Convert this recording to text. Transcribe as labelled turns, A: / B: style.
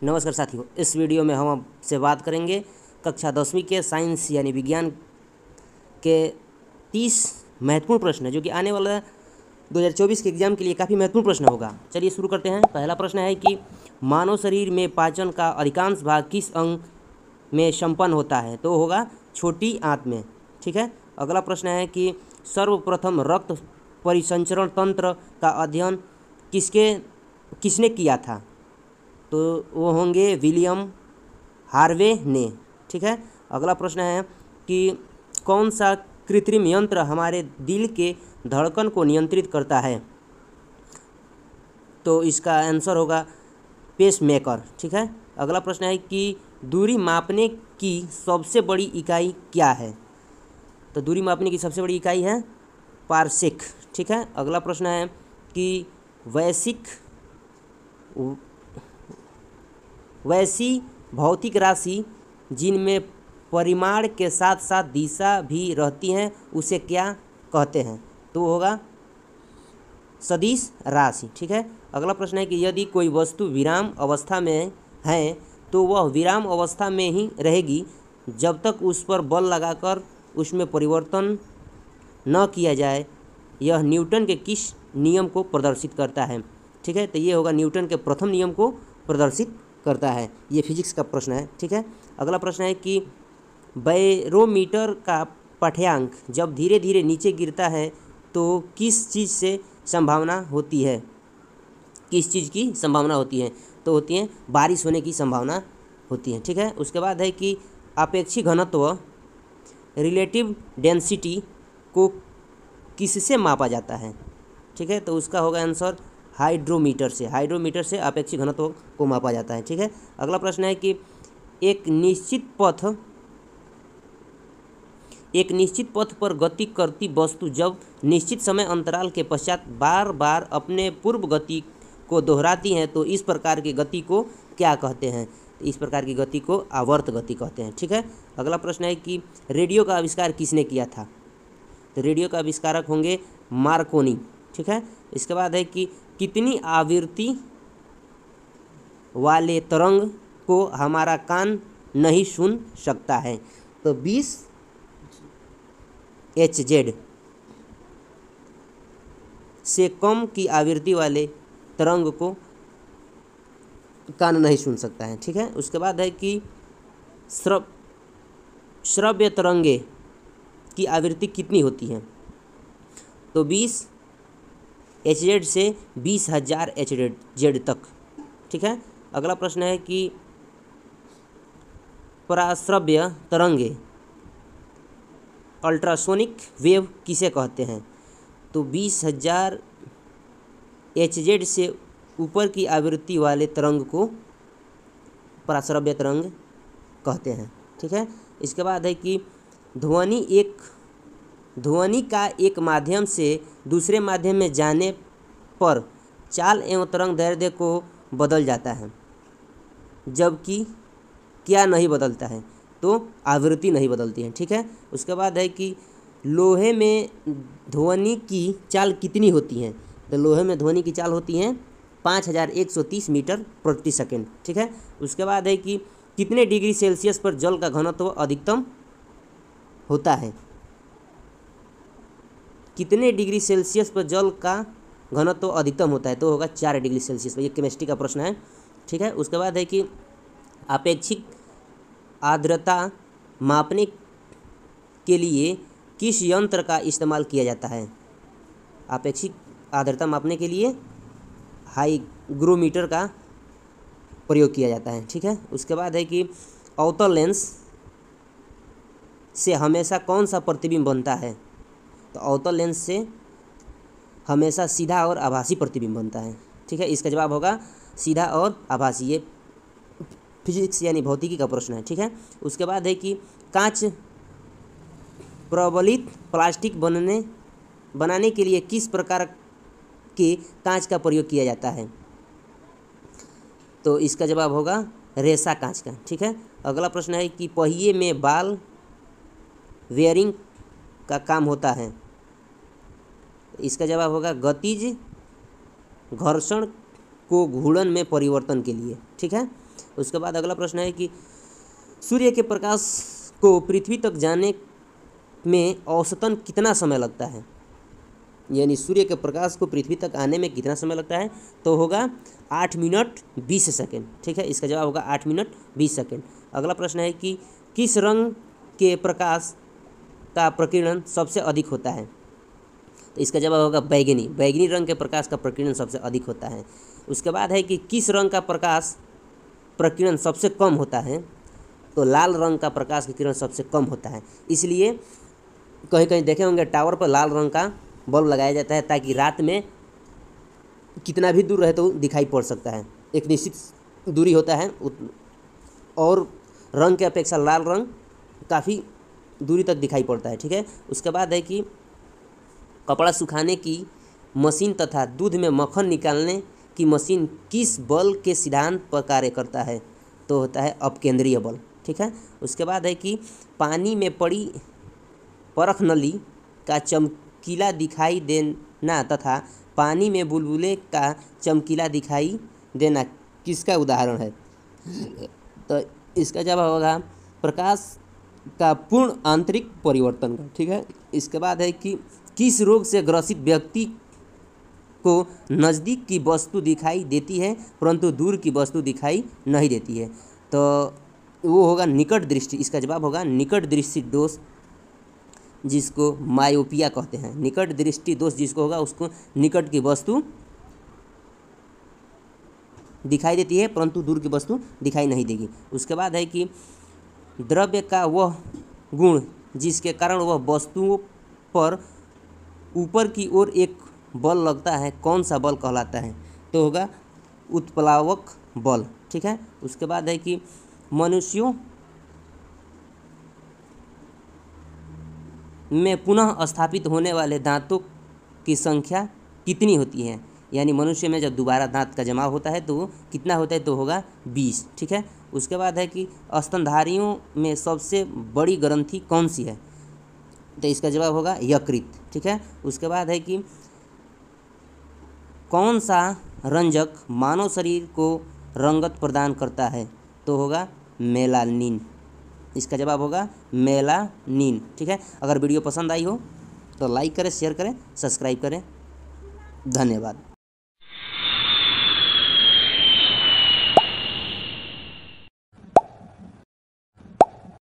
A: नमस्कार साथियों, इस वीडियो में हम आपसे बात करेंगे कक्षा 10वीं के साइंस यानी विज्ञान के 30 महत्वपूर्ण प्रश्न है जो कि आने वाला 2024 के एग्जाम के लिए काफ़ी महत्वपूर्ण प्रश्न होगा। चलिए शुरू करते हैं। पहला प्रश्न है कि मानव शरीर में पाचन का अधिकांश भाग किस अंग में संपन्न होता है? तो होगा छोटी आंत में। ठीक है। अगला प्रश्न है कि सर्वप्रथम रक्त परिसंचरण तंत्र का अध्ययन किसने किया था? तो वो होंगे विलियम हार्वे ने। ठीक है। अगला प्रश्न है कि कौन सा कृत्रिम यंत्र हमारे दिल के धड़कन को नियंत्रित करता है? तो इसका आंसर होगा पेसमेकर। ठीक है। अगला प्रश्न है कि दूरी मापने की सबसे बड़ी इकाई क्या है? तो दूरी मापने की सबसे बड़ी इकाई है पारसेक। ठीक है। अगला प्रश्न है कि वैसी भौतिक राशि जिनमें परिमाण के साथ साथ दिशा भी रहती हैं उसे क्या कहते हैं? तो होगा सदिश राशि। ठीक है। अगला प्रश्न है कि यदि कोई वस्तु विराम अवस्था में है तो वह विराम अवस्था में ही रहेगी जब तक उस पर बल लगाकर उसमें परिवर्तन न किया जाए। यह न्यूटन के किस नियम को प्रदर्शित करता है? ठीक है। तो ये होगा न्यूटन के प्रथम नियम को प्रदर्शित करता है। ये फिजिक्स का प्रश्न है। ठीक है। अगला प्रश्न है कि बैरोमीटर का पाठ्यांक जब धीरे धीरे नीचे गिरता है तो किस चीज़ से संभावना होती है? किस चीज़ की संभावना होती है? तो होती है बारिश होने की संभावना होती है। ठीक है। उसके बाद है कि आपेक्षिक घनत्व रिलेटिव डेंसिटी को किससे मापा जाता है? ठीक है। तो उसका होगा आंसर हाइड्रोमीटर से। हाइड्रोमीटर से आपेक्षिक घनत्व को मापा जाता है। ठीक है। अगला प्रश्न है कि एक निश्चित पथ पर गति करती वस्तु जब निश्चित समय अंतराल के पश्चात बार बार अपने पूर्व गति को दोहराती है तो इस प्रकार की गति को क्या कहते हैं? इस प्रकार की गति को आवर्त गति कहते हैं। ठीक है। अगला प्रश्न है कि रेडियो का आविष्कार किसने किया था? तो रेडियो का आविष्कारक होंगे मार्कोनी। ठीक है। इसके बाद है कि कितनी आवृत्ति वाले तरंग को हमारा कान नहीं सुन सकता है? तो 20 Hz से कम की आवृत्ति वाले तरंग को कान नहीं सुन सकता है। ठीक है। उसके बाद है कि श्रव्य तरंगे की आवृत्ति कितनी होती है? तो 20 Hz से 20,000 Hz तक। ठीक है। अगला प्रश्न है कि पराश्रव्य तरंगे अल्ट्रासोनिक वेव किसे कहते हैं? तो 20,000 Hz से ऊपर की आवृत्ति वाले तरंग को पराश्रव्य तरंग कहते हैं। ठीक है। इसके बाद है कि ध्वनि का एक माध्यम से दूसरे माध्यम में जाने पर चाल एवं तरंग दैर्ध्य को बदल जाता है जबकि क्या नहीं बदलता है? तो आवृत्ति नहीं बदलती है। ठीक है। उसके बाद है कि लोहे में ध्वनि की चाल कितनी होती है? तो लोहे में ध्वनि की चाल होती है 5130 मीटर प्रति सेकंड। ठीक है। उसके बाद है कि कितने डिग्री सेल्सियस पर जल का घनत्व अधिकतम होता है? कितने डिग्री सेल्सियस पर जल का घनत्व अधिकतम होता है? तो होगा 4 डिग्री सेल्सियस पर। ये केमिस्ट्री का प्रश्न है। ठीक है। उसके बाद है कि आपेक्षिक आर्द्रता मापने के लिए किस यंत्र का इस्तेमाल किया जाता है? आपेक्षिक आर्द्रता मापने के लिए हाइग्रोमीटर का प्रयोग किया जाता है। ठीक है। उसके बाद है कि अवतल लेंस से हमेशा कौन सा प्रतिबिंब बनता है? तो अवतल लेंस से हमेशा सीधा और आभासी प्रतिबिंब बनता है। ठीक है। इसका जवाब होगा सीधा और आभासी। ये फिजिक्स यानी भौतिकी का प्रश्न है। ठीक है। उसके बाद है कि कांच प्रबलित प्लास्टिक बनाने के लिए किस प्रकार के कांच का प्रयोग किया जाता है? तो इसका जवाब होगा रेसा कांच का। ठीक है। अगला प्रश्न है कि पहिए में बॉल बेयरिंग का काम होता है? इसका जवाब होगा गतिज घर्षण को घूर्णन में परिवर्तन के लिए। ठीक है। उसके बाद अगला प्रश्न है कि सूर्य के प्रकाश को पृथ्वी तक जाने में औसतन कितना समय लगता है, यानी सूर्य के प्रकाश को पृथ्वी तक आने में कितना समय लगता है, तो होगा 8 मिनट 20 सेकेंड। ठीक है, इसका जवाब होगा 8 मिनट 20 सेकेंड। अगला प्रश्न है कि किस रंग के प्रकाश का प्रकीर्णन सबसे अधिक होता है, तो इसका जवाब होगा बैगनी। बैगनी रंग के प्रकाश का प्रकीर्णन सबसे अधिक होता है। उसके बाद है कि किस रंग का प्रकाश प्रकीर्णन सबसे कम होता है, तो लाल रंग का प्रकाश का किरण सबसे कम होता है। इसलिए कहीं कहीं देखे होंगे टावर पर लाल रंग का बल्ब लगाया जाता है ताकि रात में कितना भी दूर रहे तो दिखाई पड़ सकता है, एक निश्चित दूरी होता है और रंग के अपेक्षा लाल रंग काफ़ी दूरी तक दिखाई पड़ता है। ठीक है, उसके बाद है कि कपड़ा सुखाने की मशीन तथा दूध में मक्खन निकालने की मशीन किस बल के सिद्धांत पर कार्य करता है, तो होता है अपकेंद्रीय बल। ठीक है, उसके बाद है कि पानी में पड़ी परख नली का चमकीला दिखाई देना तथा पानी में बुलबुले का चमकीला दिखाई देना किसका उदाहरण है, तो इसका जवाब होगा प्रकाश का पूर्ण आंतरिक परिवर्तन का। ठीक है, इसके बाद है कि किस रोग से ग्रसित व्यक्ति को नज़दीक की वस्तु दिखाई देती है परंतु दूर की वस्तु दिखाई नहीं देती है, तो वो होगा निकट दृष्टि। इसका जवाब होगा निकट दृष्टि दोष, जिसको मायोपिया कहते हैं। निकट दृष्टि दोष जिसको होगा उसको निकट की वस्तु दिखाई देती है परंतु दूर की वस्तु दिखाई नहीं देगी। उसके बाद है कि द्रव्य का वह गुण जिसके कारण वह वस्तुओं पर ऊपर की ओर एक बल लगता है कौन सा बल कहलाता है, तो होगा उत्प्लावक बल। ठीक है, उसके बाद है कि मनुष्यों में पुनः स्थापित होने वाले दांतों की संख्या कितनी होती है, यानी मनुष्य में जब दोबारा दांत का जमाव होता है तो वो कितना होता है, तो होगा 20। ठीक है, उसके बाद है कि स्तनधारियों में सबसे बड़ी ग्रंथि कौन सी है, तो इसका जवाब होगा यकृत। ठीक है, उसके बाद है कि कौन सा रंजक मानव शरीर को रंगत प्रदान करता है, तो होगा मेलानिन। इसका जवाब होगा मेलानिन। ठीक है, अगर वीडियो पसंद आई हो तो लाइक करें, शेयर करें, सब्सक्राइब करें। धन्यवाद।